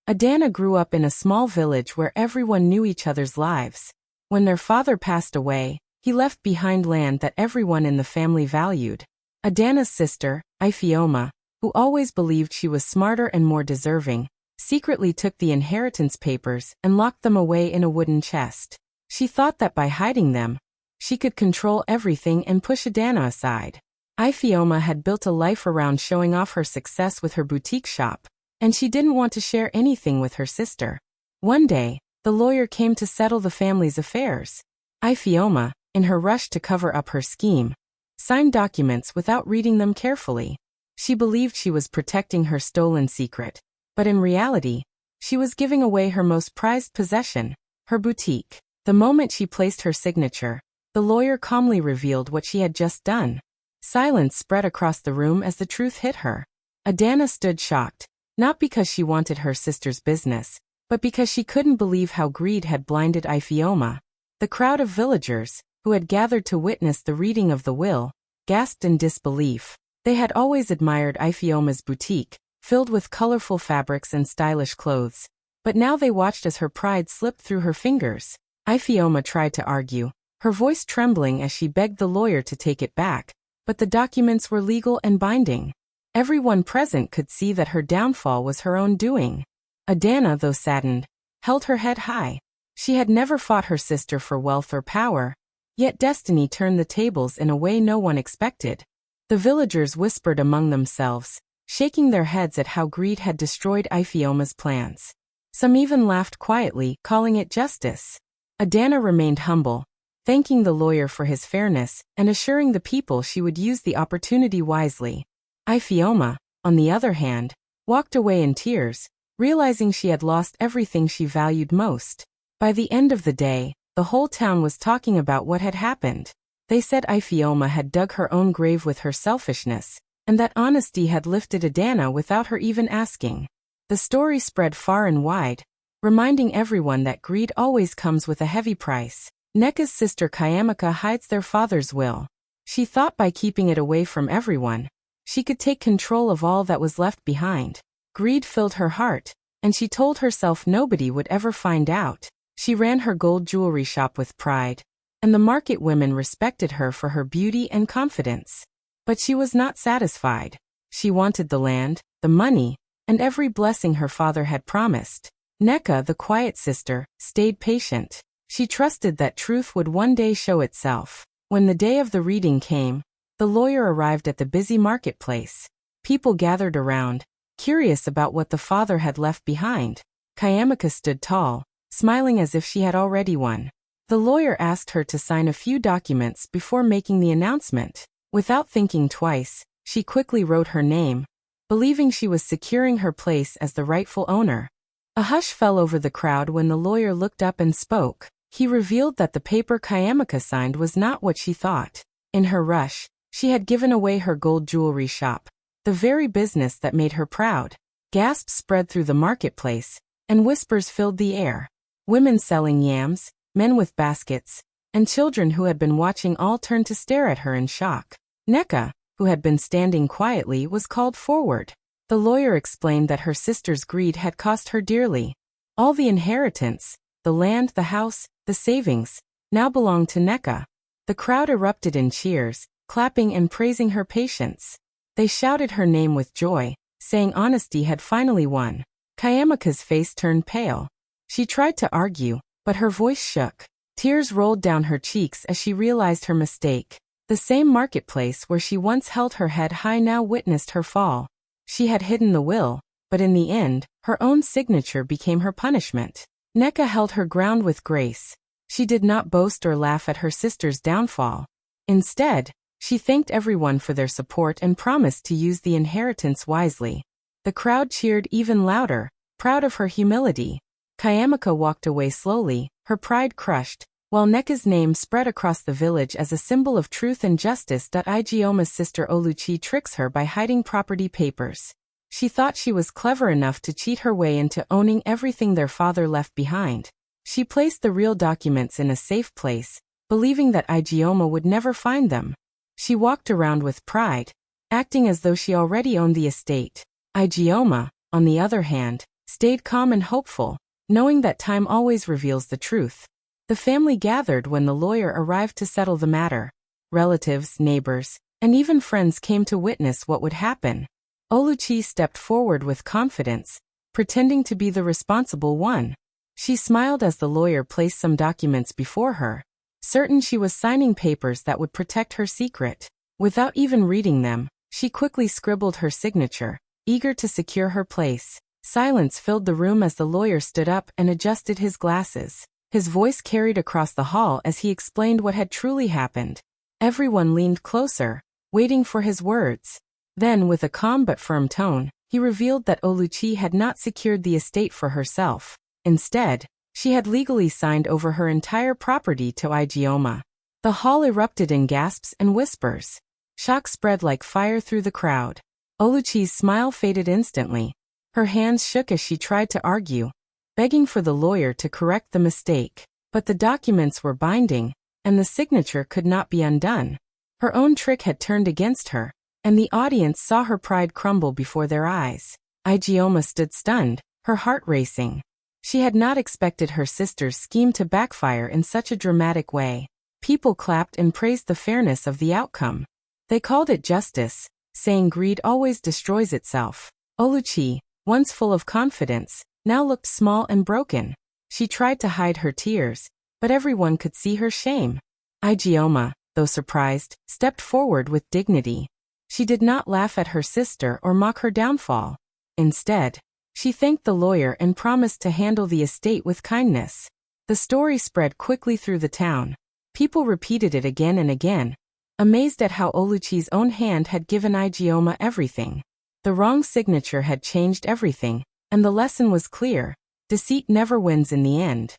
Ayanda grew up in a small village where everyone knew each other's lives. When their father passed away, he left behind land that everyone in the family valued. Ayanda's sister, Ifeoma, who always believed she was smarter and more deserving, secretly took the inheritance papers and locked them away in a wooden chest. She thought that by hiding them, she could control everything and push Ayanda aside. Ifeoma had built a life around showing off her success with her boutique shop, and she didn't want to share anything with her sister. One day, the lawyer came to settle the family's affairs. Ifeoma, in her rush to cover up her scheme, signed documents without reading them carefully. She believed she was protecting her stolen secret, but in reality, she was giving away her most prized possession, her boutique. The moment she placed her signature, the lawyer calmly revealed what she had just done. Silence spread across the room as the truth hit her. Ayanda stood shocked, not because she wanted her sister's business, but because she couldn't believe how greed had blinded Ifeoma. The crowd of villagers, who had gathered to witness the reading of the will, gasped in disbelief. They had always admired Ifeoma's boutique, filled with colorful fabrics and stylish clothes, but now they watched as her pride slipped through her fingers. Ifeoma tried to argue, her voice trembling as she begged the lawyer to take it back, but the documents were legal and binding. Everyone present could see that her downfall was her own doing. Ayanda, though saddened, held her head high. She had never fought her sister for wealth or power, yet destiny turned the tables in a way no one expected. The villagers whispered among themselves, shaking their heads at how greed had destroyed Ifeoma's plans. Some even laughed quietly, calling it justice. Ayanda remained humble, thanking the lawyer for his fairness and assuring the people she would use the opportunity wisely. Ifeoma, on the other hand, walked away in tears, realizing she had lost everything she valued most. By the end of the day, the whole town was talking about what had happened. They said Ifeoma had dug her own grave with her selfishness, and that honesty had lifted Ayanda without her even asking. The story spread far and wide, reminding everyone that greed always comes with a heavy price. Nneka's sister Kayamaka hides their father's will. She thought by keeping it away from everyone, she could take control of all that was left behind. Greed filled her heart, and she told herself nobody would ever find out. She ran her gold jewelry shop with pride, and the market women respected her for her beauty and confidence. But she was not satisfied. She wanted the land, the money, and every blessing her father had promised. Nneka, the quiet sister, stayed patient. She trusted that truth would one day show itself. When the day of the reading came, the lawyer arrived at the busy marketplace. People gathered around, curious about what the father had left behind. Kayamaka stood tall, smiling as if she had already won. The lawyer asked her to sign a few documents before making the announcement. Without thinking twice, she quickly wrote her name, believing she was securing her place as the rightful owner. A hush fell over the crowd when the lawyer looked up and spoke. He revealed that the paper Kayamaka signed was not what she thought. In her rush, she had given away her gold jewelry shop, the very business that made her proud. Gasps spread through the marketplace, and whispers filled the air. Women selling yams, men with baskets, and children who had been watching all turned to stare at her in shock. Nneka, who had been standing quietly, was called forward. The lawyer explained that her sister's greed had cost her dearly. All the inheritance, the land, the house, the savings, now belonged to Nneka. The crowd erupted in cheers, clapping and praising her patience. They shouted her name with joy, saying honesty had finally won. Kayamaka's face turned pale. She tried to argue, but her voice shook. Tears rolled down her cheeks as she realized her mistake. The same marketplace where she once held her head high now witnessed her fall. She had hidden the will, but in the end, her own signature became her punishment. Nneka held her ground with grace. She did not boast or laugh at her sister's downfall. Instead, she thanked everyone for their support and promised to use the inheritance wisely. The crowd cheered even louder, proud of her humility. Kayamaka walked away slowly, her pride crushed, while Nneka's name spread across the village as a symbol of truth and justice. Ifeoma's sister Oluchi tricks her by hiding property papers. She thought she was clever enough to cheat her way into owning everything their father left behind. She placed the real documents in a safe place, believing that Ifeoma would never find them. She walked around with pride, acting as though she already owned the estate. Ifeoma, on the other hand, stayed calm and hopeful, knowing that time always reveals the truth. The family gathered when the lawyer arrived to settle the matter. Relatives, neighbors, and even friends came to witness what would happen. Oluchi stepped forward with confidence, pretending to be the responsible one. She smiled as the lawyer placed some documents before her, certain she was signing papers that would protect her secret. Without even reading them, she quickly scribbled her signature, eager to secure her place. Silence filled the room as the lawyer stood up and adjusted his glasses. His voice carried across the hall as he explained what had truly happened. Everyone leaned closer, waiting for his words. Then, with a calm but firm tone, he revealed that Oluchi had not secured the estate for herself. Instead, she had legally signed over her entire property to Ijeoma. The hall erupted in gasps and whispers. Shock spread like fire through the crowd. Oluchi's smile faded instantly. Her hands shook as she tried to argue, begging for the lawyer to correct the mistake. But the documents were binding, and the signature could not be undone. Her own trick had turned against her, and the audience saw her pride crumble before their eyes. Ijeoma stood stunned, her heart racing. She had not expected her sister's scheme to backfire in such a dramatic way. People clapped and praised the fairness of the outcome. They called it justice, saying greed always destroys itself. Oluchi, once full of confidence, now looked small and broken. She tried to hide her tears, but everyone could see her shame. Ijeoma, though surprised, stepped forward with dignity. She did not laugh at her sister or mock her downfall. Instead, she thanked the lawyer and promised to handle the estate with kindness. The story spread quickly through the town. People repeated it again and again, amazed at how Oluchi's own hand had given Ijeoma everything. The wrong signature had changed everything, and the lesson was clear: deceit never wins in the end.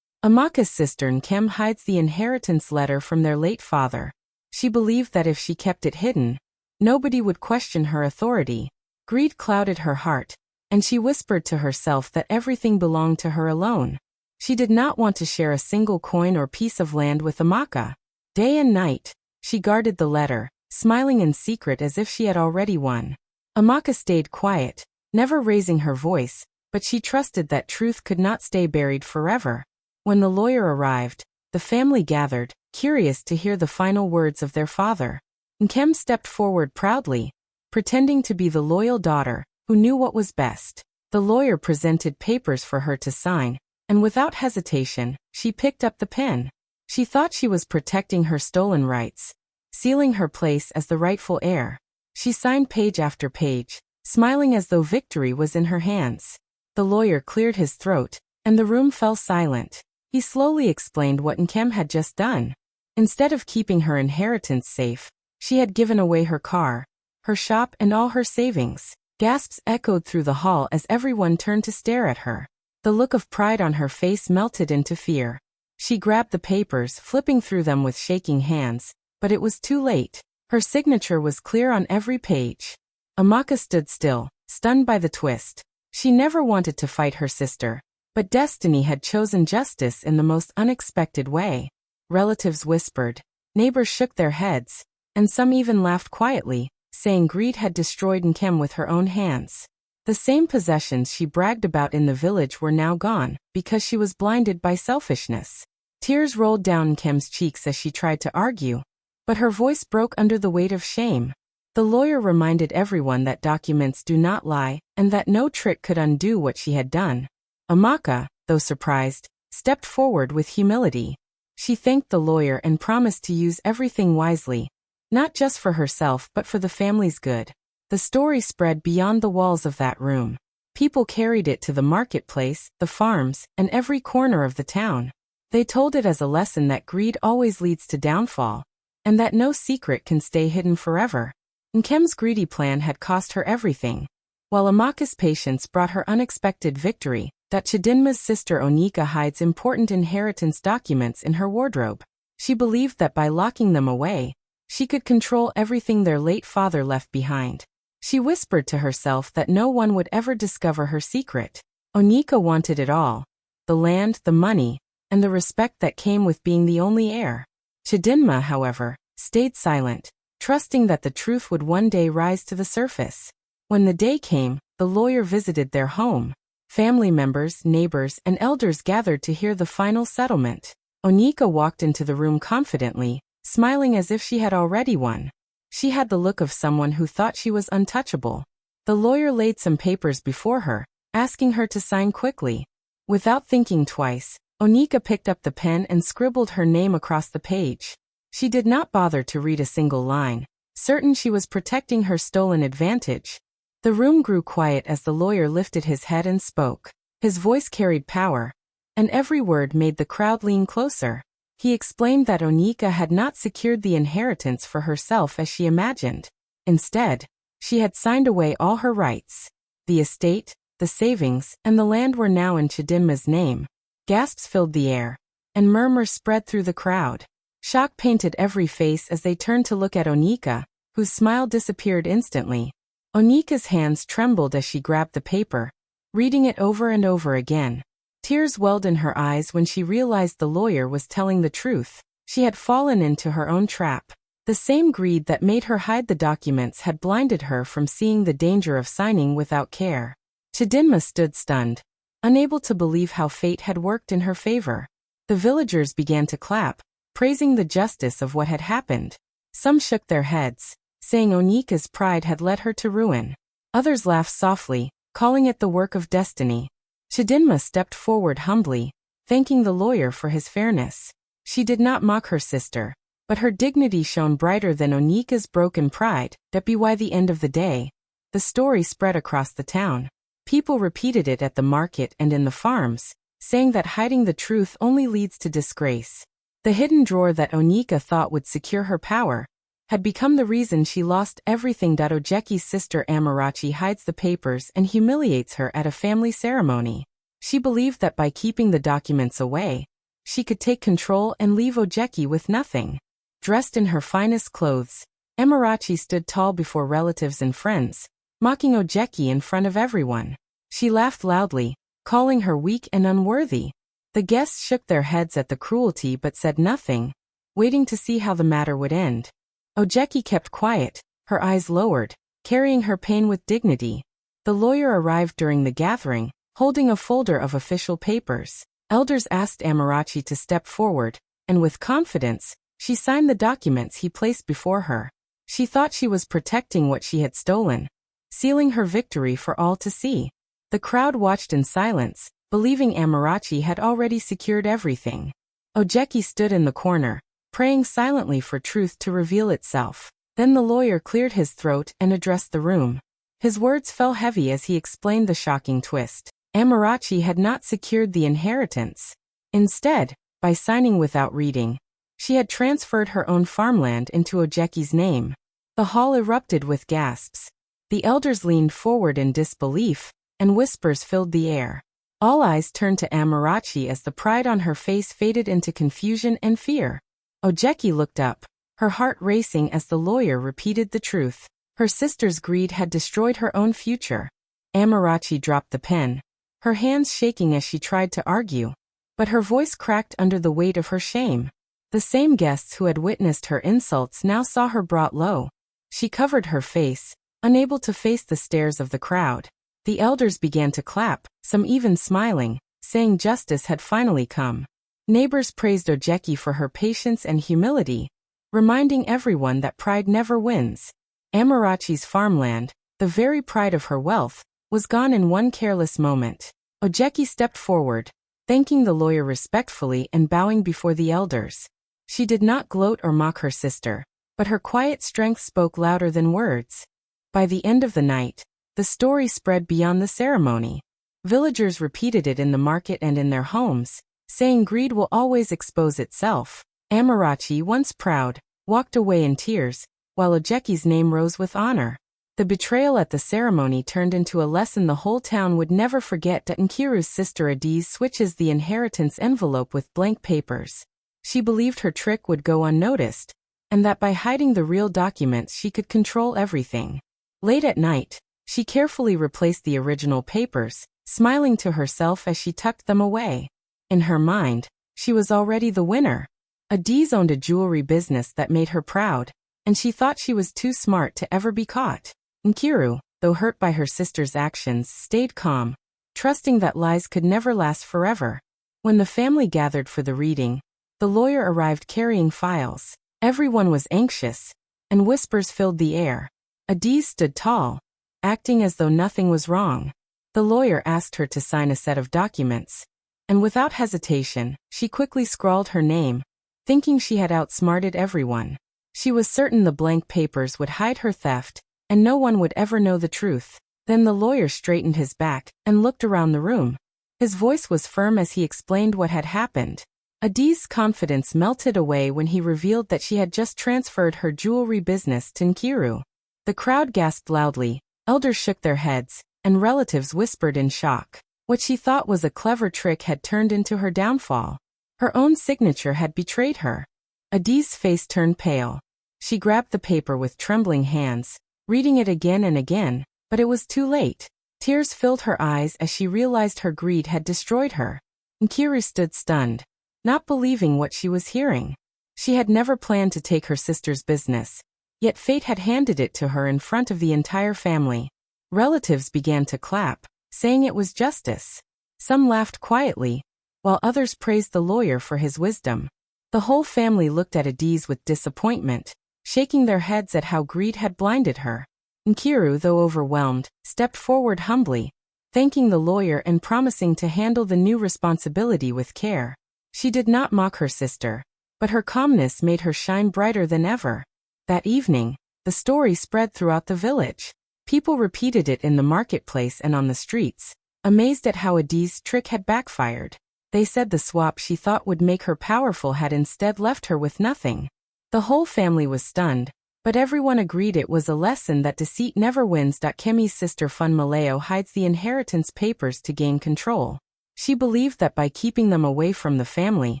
Amaka's sister Nkem hides the inheritance letter from their late father. She believed that if she kept it hidden, nobody would question her authority. Greed clouded her heart, and she whispered to herself that everything belonged to her alone. She did not want to share a single coin or piece of land with Amaka. Day and night, she guarded the letter, smiling in secret as if she had already won. Amaka stayed quiet, never raising her voice, but she trusted that truth could not stay buried forever. When the lawyer arrived, the family gathered, curious to hear the final words of their father. Nkem stepped forward proudly, pretending to be the loyal daughter, who knew what was best. The lawyer presented papers for her to sign, and without hesitation, she picked up the pen. She thought she was protecting her stolen rights, sealing her place as the rightful heir. She signed page after page, smiling as though victory was in her hands. The lawyer cleared his throat, and the room fell silent. He slowly explained what Nkem had just done. Instead of keeping her inheritance safe, she had given away her car, her shop, and all her savings. Gasps echoed through the hall as everyone turned to stare at her. The look of pride on her face melted into fear. She grabbed the papers, flipping through them with shaking hands, but it was too late. Her signature was clear on every page. Amaka stood still, stunned by the twist. She never wanted to fight her sister, but destiny had chosen justice in the most unexpected way. Relatives whispered, neighbors shook their heads, and some even laughed quietly, saying greed had destroyed Nkem with her own hands. The same possessions she bragged about in the village were now gone, because she was blinded by selfishness. Tears rolled down Nkem's cheeks as she tried to argue, but her voice broke under the weight of shame. The lawyer reminded everyone that documents do not lie, and that no trick could undo what she had done. Amaka, though surprised, stepped forward with humility. She thanked the lawyer and promised to use everything wisely, not just for herself but for the family's good. The story spread beyond the walls of that room. People carried it to the marketplace, the farms, and every corner of the town. They told it as a lesson that greed always leads to downfall, and that no secret can stay hidden forever. Nkem's greedy plan had cost her everything, while Amaka's patience brought her unexpected victory. That Chidinma's sister Onika hides important inheritance documents in her wardrobe. She believed that by locking them away, she could control everything their late father left behind. She whispered to herself that no one would ever discover her secret. Onika wanted it all: the land, the money, and the respect that came with being the only heir. Chidinma, however, stayed silent, trusting that the truth would one day rise to the surface. When the day came, the lawyer visited their home. Family members, neighbors, and elders gathered to hear the final settlement. Onika walked into the room confidently, smiling as if she had already won. She had the look of someone who thought she was untouchable. The lawyer laid some papers before her, asking her to sign quickly. Without thinking twice, Onika picked up the pen and scribbled her name across the page. She did not bother to read a single line, certain she was protecting her stolen advantage. The room grew quiet as the lawyer lifted his head and spoke. His voice carried power, and every word made the crowd lean closer. He explained that Onika had not secured the inheritance for herself as she imagined. Instead, she had signed away all her rights. The estate, the savings, and the land were now in Chidinma's name. Gasps filled the air, and murmurs spread through the crowd. Shock painted every face as they turned to look at Onika, whose smile disappeared instantly. Onika's hands trembled as she grabbed the paper, reading it over and over again. Tears welled in her eyes when she realized the lawyer was telling the truth. She had fallen into her own trap. The same greed that made her hide the documents had blinded her from seeing the danger of signing without care. Chidinma stood stunned, unable to believe how fate had worked in her favor. The villagers began to clap, praising the justice of what had happened. Some shook their heads, saying Onika's pride had led her to ruin. Others laughed softly, calling it the work of destiny. Chidinma stepped forward humbly, thanking the lawyer for his fairness. She did not mock her sister, but her dignity shone brighter than Onika's broken pride. By the end of the day, the story spread across the town. People repeated it at the market and in the farms, saying that hiding the truth only leads to disgrace. The hidden drawer that Onika thought would secure her power had become the reason she lost everything. Ojeki's sister Amarachi hides the papers and humiliates her at a family ceremony. She believed that by keeping the documents away, she could take control and leave Ojeki with nothing. Dressed in her finest clothes, Amarachi stood tall before relatives and friends, mocking Ojeki in front of everyone. She laughed loudly, calling her weak and unworthy. The guests shook their heads at the cruelty but said nothing, waiting to see how the matter would end. Ojeki kept quiet, her eyes lowered, carrying her pain with dignity. The lawyer arrived during the gathering, holding a folder of official papers. Elders asked Amarachi to step forward, and with confidence, she signed the documents he placed before her. She thought she was protecting what she had stolen, sealing her victory for all to see. The crowd watched in silence, believing Amarachi had already secured everything. Ojeki stood in the corner, praying silently for truth to reveal itself. Then the lawyer cleared his throat and addressed the room. His words fell heavy as he explained the shocking twist. Amarachi had not secured the inheritance. Instead, by signing without reading, she had transferred her own farmland into Ojeki's name. The hall erupted with gasps. The elders leaned forward in disbelief, and whispers filled the air. All eyes turned to Amarachi as the pride on her face faded into confusion and fear. Ojeki looked up, her heart racing as the lawyer repeated the truth. Her sister's greed had destroyed her own future. Amarachi dropped the pen, her hands shaking as she tried to argue, but her voice cracked under the weight of her shame. The same guests who had witnessed her insults now saw her brought low. She covered her face, unable to face the stares of the crowd. The elders began to clap, some even smiling, saying justice had finally come. Neighbors praised Ojeki for her patience and humility, reminding everyone that pride never wins. Amarachi's farmland, the very pride of her wealth, was gone in one careless moment. Ojeki stepped forward, thanking the lawyer respectfully and bowing before the elders. She did not gloat or mock her sister, but her quiet strength spoke louder than words. By the end of the night, the story spread beyond the ceremony. Villagers repeated it in the market and in their homes, saying greed will always expose itself. Amarachi, once proud, walked away in tears, while Ojeki's name rose with honor. The betrayal at the ceremony turned into a lesson the whole town would never forget. Nkiru's sister Adiz switches the inheritance envelope with blank papers. She believed her trick would go unnoticed, and that by hiding the real documents she could control everything. Late at night, she carefully replaced the original papers, smiling to herself as she tucked them away. In her mind, she was already the winner. Adiz owned a jewelry business that made her proud, and she thought she was too smart to ever be caught. Nkiru, though hurt by her sister's actions, stayed calm, trusting that lies could never last forever. When the family gathered for the reading, the lawyer arrived carrying files. Everyone was anxious, and whispers filled the air. Adiz stood tall, acting as though nothing was wrong. The lawyer asked her to sign a set of documents, and without hesitation, she quickly scrawled her name, thinking she had outsmarted everyone. She was certain the blank papers would hide her theft, and no one would ever know the truth. Then the lawyer straightened his back and looked around the room. His voice was firm as he explained what had happened. Adiz's confidence melted away when he revealed that she had just transferred her jewelry business to Nkiru. The crowd gasped loudly, elders shook their heads, and relatives whispered in shock. What she thought was a clever trick had turned into her downfall. Her own signature had betrayed her. Adiz's face turned pale. She grabbed the paper with trembling hands, reading it again and again, but it was too late. Tears filled her eyes as she realized her greed had destroyed her. Nkiru stood stunned, not believing what she was hearing. She had never planned to take her sister's business, yet fate had handed it to her in front of the entire family. Relatives began to clap, saying it was justice. Some laughed quietly, while others praised the lawyer for his wisdom. The whole family looked at Adiz with disappointment, shaking their heads at how greed had blinded her. Nkiru, though overwhelmed, stepped forward humbly, thanking the lawyer and promising to handle the new responsibility with care. She did not mock her sister, but her calmness made her shine brighter than ever. That evening, the story spread throughout the village. People repeated it in the marketplace and on the streets, amazed at how Adiz's trick had backfired. They said the swap she thought would make her powerful had instead left her with nothing. The whole family was stunned, but everyone agreed it was a lesson that deceit never wins. Kemi's sister Funmaleo hides the inheritance papers to gain control. She believed that by keeping them away from the family,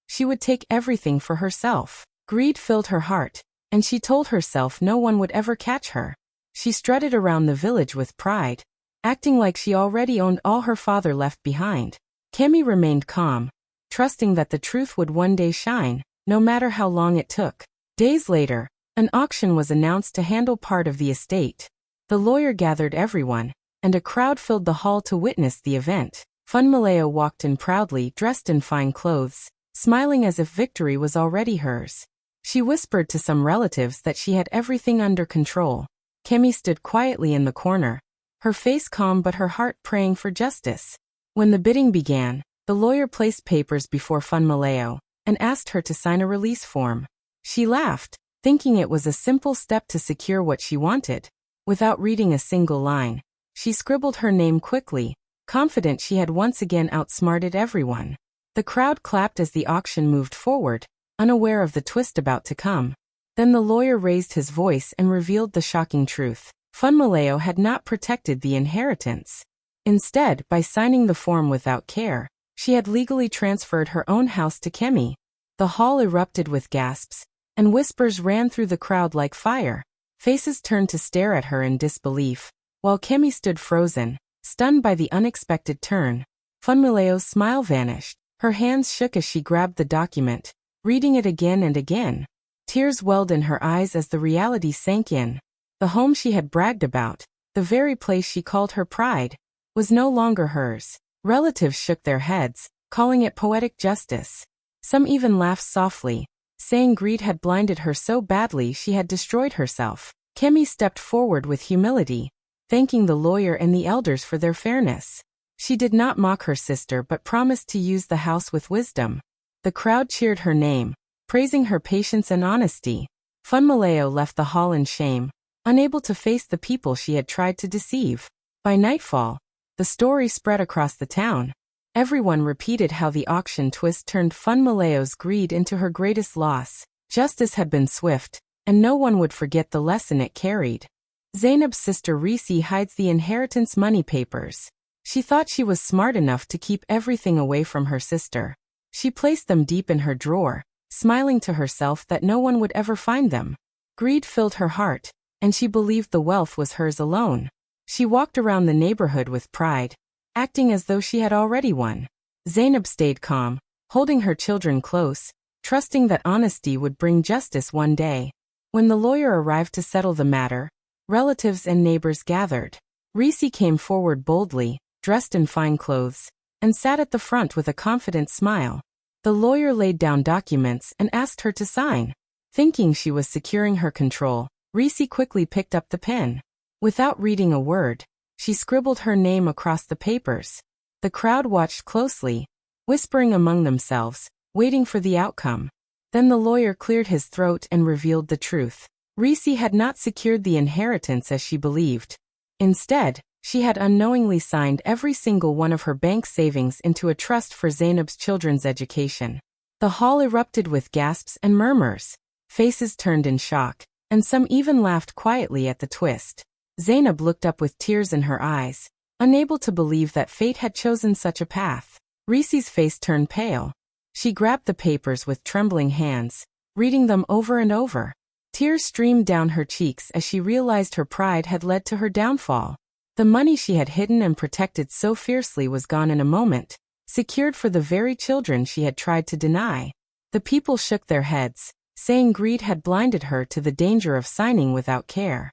she would take everything for herself. Greed filled her heart, and she told herself no one would ever catch her. She strutted around the village with pride, acting like she already owned all her father left behind. Kemi remained calm, trusting that the truth would one day shine, no matter how long it took. Days later, an auction was announced to handle part of the estate. The lawyer gathered everyone, and a crowd filled the hall to witness the event. Funmaleo walked in proudly, dressed in fine clothes, smiling as if victory was already hers. She whispered to some relatives that she had everything under control. Kemi stood quietly in the corner, her face calm but her heart praying for justice. When the bidding began, the lawyer placed papers before Funmaleo and asked her to sign a release form. She laughed, thinking it was a simple step to secure what she wanted. Without reading a single line, she scribbled her name quickly, confident she had once again outsmarted everyone. The crowd clapped as the auction moved forward, unaware of the twist about to come. Then the lawyer raised his voice and revealed the shocking truth. Funmaleo had not protected the inheritance. Instead, by signing the form without care, she had legally transferred her own house to Kemi. The hall erupted with gasps, and whispers ran through the crowd like fire. Faces turned to stare at her in disbelief, while Kemi stood frozen, stunned by the unexpected turn. Funmaleo's smile vanished. Her hands shook as she grabbed the document, reading it again and again. Tears welled in her eyes as the reality sank in. The home she had bragged about, the very place she called her pride, was no longer hers. Relatives shook their heads, calling it poetic justice. Some even laughed softly, saying greed had blinded her so badly she had destroyed herself. Kemi stepped forward with humility, thanking the lawyer and the elders for their fairness. She did not mock her sister but promised to use the house with wisdom. The crowd cheered her name, praising her patience and honesty. Funmaleo left the hall in shame, unable to face the people she had tried to deceive. By nightfall, the story spread across the town. Everyone repeated how the auction twist turned Funmaleo's greed into her greatest loss. Justice had been swift, and no one would forget the lesson it carried. Zainab's sister Risi hides the inheritance money papers. She thought she was smart enough to keep everything away from her sister. She placed them deep in her drawer, smiling to herself that no one would ever find them. Greed filled her heart, and she believed the wealth was hers alone. She walked around the neighborhood with pride, acting as though she had already won. Zainab stayed calm, holding her children close, trusting that honesty would bring justice one day. When the lawyer arrived to settle the matter, relatives and neighbors gathered. Risi came forward boldly, dressed in fine clothes, and sat at the front with a confident smile. The lawyer laid down documents and asked her to sign. Thinking she was securing her control, Reese quickly picked up the pen. Without reading a word, she scribbled her name across the papers. The crowd watched closely, whispering among themselves, waiting for the outcome. Then the lawyer cleared his throat and revealed the truth. Reese had not secured the inheritance as she believed. Instead, she had unknowingly signed every single one of her bank savings into a trust for Zainab's children's education. The hall erupted with gasps and murmurs. Faces turned in shock, and some even laughed quietly at the twist. Zainab looked up with tears in her eyes, unable to believe that fate had chosen such a path. Reese's face turned pale. She grabbed the papers with trembling hands, reading them over and over. Tears streamed down her cheeks as she realized her pride had led to her downfall. The money she had hidden and protected so fiercely was gone in a moment, secured for the very children she had tried to deny. The people shook their heads, saying greed had blinded her to the danger of signing without care.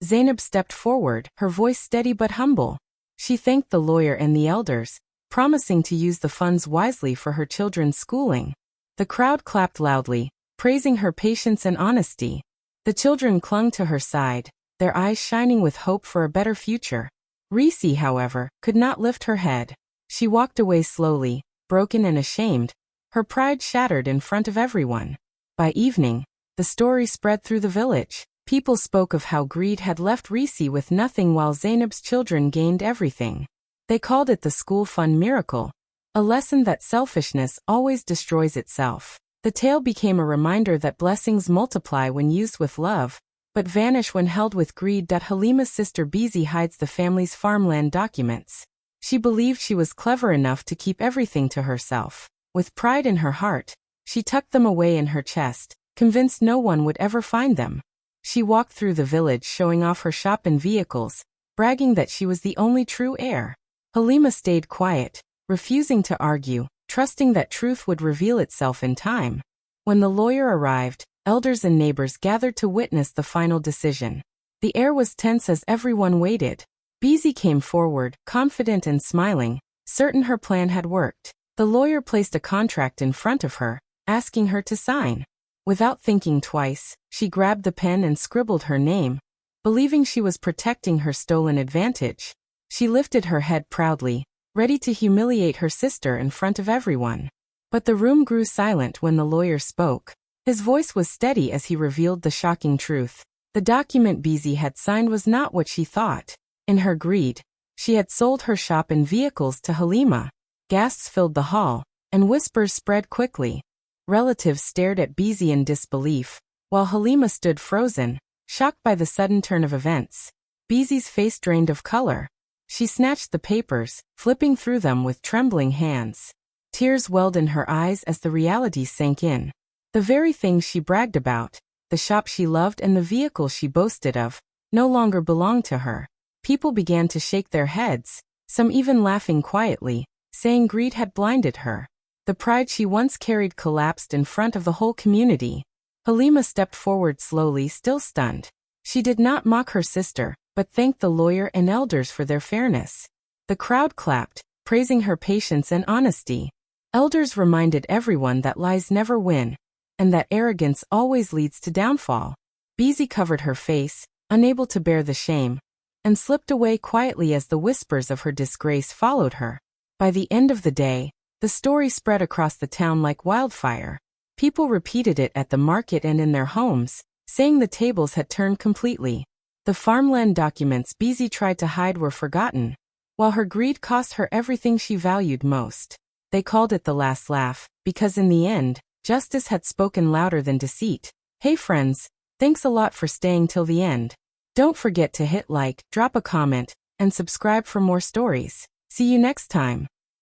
Zainab stepped forward, her voice steady but humble. She thanked the lawyer and the elders, promising to use the funds wisely for her children's schooling. The crowd clapped loudly, praising her patience and honesty. The children clung to her side, their eyes shining with hope for a better future. Reese, however, could not lift her head. She walked away slowly, broken and ashamed, her pride shattered in front of everyone. By evening, the story spread through the village. People spoke of how greed had left Reese with nothing while Zainab's children gained everything. They called it the school fund miracle, a lesson that selfishness always destroys itself. The tale became a reminder that blessings multiply when used with love, but vanish when held with greed. Halima's sister Bizi hides the family's farmland documents. She believed she was clever enough to keep everything to herself. With pride in her heart, she tucked them away in her chest, convinced no one would ever find them. She walked through the village showing off her shop and vehicles, bragging that she was the only true heir. Halima stayed quiet, refusing to argue, trusting that truth would reveal itself in time. When the lawyer arrived, elders and neighbors gathered to witness the final decision. The air was tense as everyone waited. Bizi came forward, confident and smiling, certain her plan had worked. The lawyer placed a contract in front of her, asking her to sign. Without thinking twice, she grabbed the pen and scribbled her name, believing she was protecting her stolen advantage. She lifted her head proudly, ready to humiliate her sister in front of everyone. But the room grew silent when the lawyer spoke. His voice was steady as he revealed the shocking truth. The document Bizi had signed was not what she thought. In her greed, she had sold her shop and vehicles to Halima. Gasps filled the hall, and whispers spread quickly. Relatives stared at Bizi in disbelief, while Halima stood frozen, shocked by the sudden turn of events. Bizi's face drained of color. She snatched the papers, flipping through them with trembling hands. Tears welled in her eyes as the reality sank in. The very things she bragged about, the shop she loved and the vehicle she boasted of, no longer belonged to her. People began to shake their heads, some even laughing quietly, saying greed had blinded her. The pride she once carried collapsed in front of the whole community. Halima stepped forward slowly, still stunned. She did not mock her sister, but thanked the lawyer and elders for their fairness. The crowd clapped, praising her patience and honesty. Elders reminded everyone that lies never win, and that arrogance always leads to downfall. Bizi covered her face, unable to bear the shame, and slipped away quietly as the whispers of her disgrace followed her. By the end of the day, the story spread across the town like wildfire. People repeated it at the market and in their homes, saying the tables had turned completely. The farmland documents Bizi tried to hide were forgotten, while her greed cost her everything she valued most. They called it the last laugh, because in the end, justice had spoken louder than deceit. Hey friends, thanks a lot for staying till the end. Don't forget to hit like, drop a comment, and subscribe for more stories. See you next time.